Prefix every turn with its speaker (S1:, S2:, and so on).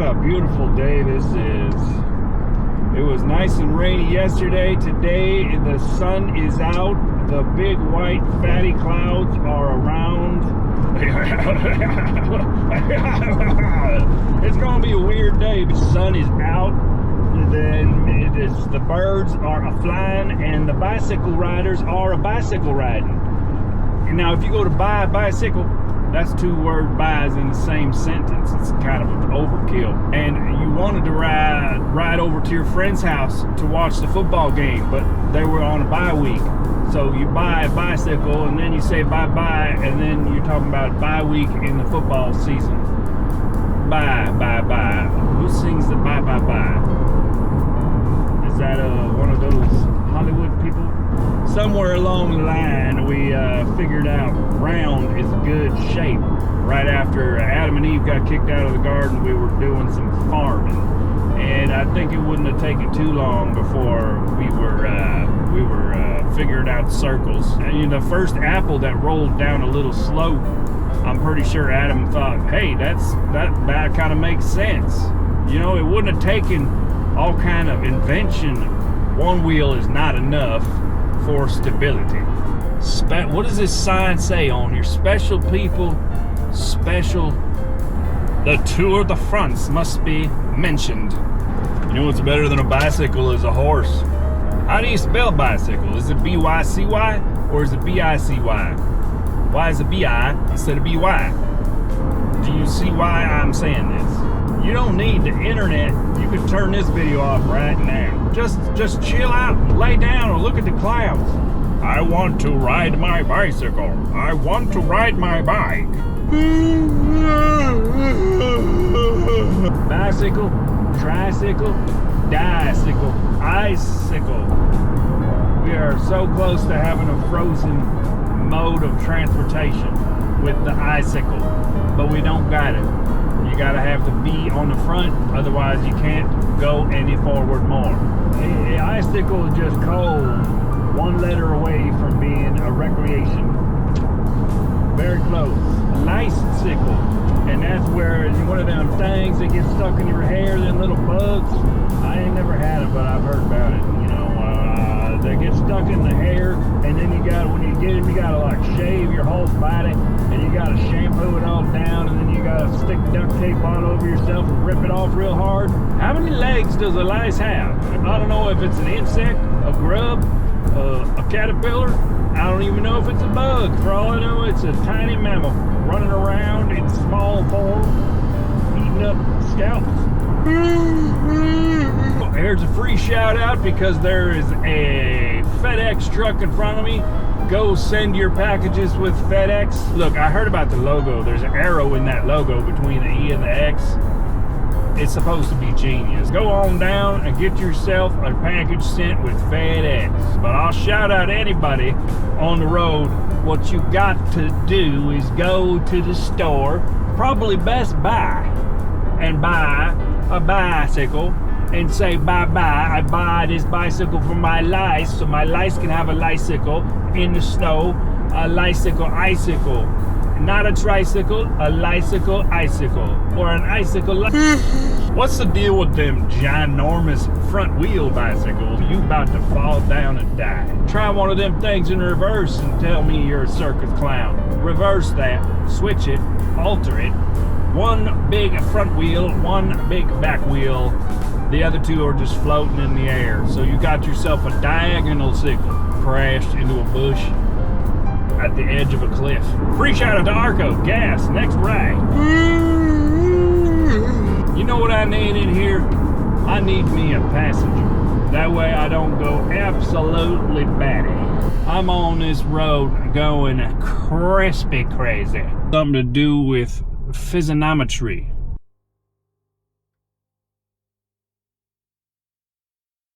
S1: a beautiful day this is. It was nice and rainy yesterday. Today the sun is out. The big white fatty clouds are around. It's gonna be a weird day, but the sun is out. Then the birds are a-flying and the bicycle riders are a bicycle riding. Now if you go to buy a bicycle, that's two word buys in the same sentence. It's kind of an overkill. And you wanted to ride over to your friend's house to watch the football game, but they were on a bye week. So you buy a bicycle and then you say bye-bye, and then you're talking about bye week in the football season. Bye, bye, bye. Who sings the bye, bye, bye? Is that one of those Hollywood people? Somewhere along the line, we figured out round is good shape. Right after Adam and Eve got kicked out of the garden, we were doing some farming, and I think it wouldn't have taken too long before we were figuring out circles. And the first apple that rolled down a little slope, I'm pretty sure Adam thought, "Hey, that kind of makes sense." It wouldn't have taken all kind of invention. One wheel is not enough for stability. What does this sign say on here? Special people, special. The two of the fronts must be mentioned. You know what's better than a bicycle is a horse. How do you spell bicycle? Is it B-Y-C-Y or is it B-I-C-Y? Why is it B-I instead of B-Y? Do you see why I'm saying this? You don't need the internet. You can turn this video off right now. Just chill out, lay down, or look at the clouds. I want to ride my bicycle. I want to ride my bike. Bicycle, tricycle, dicycle, icicle. We are so close to having a frozen mode of transportation with the icicle, but we don't got it. You gotta have the B on the front, otherwise you can't go any forward more. The icicle is just cold, one letter away from being a recreation. Very close. Lice-sickle, and that's where one of them things that get stuck in your hair, them little bugs. I ain't never had it, but I've heard about it. They get stuck in the hair, and then when you get them, you gotta like shave your whole body, and you gotta shampoo it all down, and then you gotta stick duct tape all over yourself and rip it off real hard. How many legs does a lice have? I don't know if it's an insect, a grub, a caterpillar. I don't even know if it's a bug. For all I know, it's a tiny mammal running around in small form, eating up scalps. Here's a free shout out because there is a FedEx truck in front of me. Go send your packages with FedEx. Look, I heard about the logo. There's an arrow in that logo between the E and the X. It's supposed to be genius. Go on down and get yourself a package sent with FedEx. But I'll shout out anybody on the road. What you got to do is go to the store, probably Best Buy, and buy a bicycle and say bye-bye. I buy this bicycle for my lice, so my lice can have a licycle in the snow, a licycle icicle. Not a tricycle, a licycle icicle, or an icicle. What's the deal with them ginormous front wheel bicycles? You about to fall down and die. Try one of them things in reverse and tell me you're a circus clown. Reverse that, switch it, alter it. One big front wheel, one big back wheel. The other two are just floating in the air. So you got yourself a diagonal cycle. Crashed into a bush at the edge of a cliff. Free shout out to Arco, gas, next ride. You know what I need in here? I need me a passenger. That way I don't go absolutely batty. I'm on this road going crispy crazy. Something to do with physiognometry.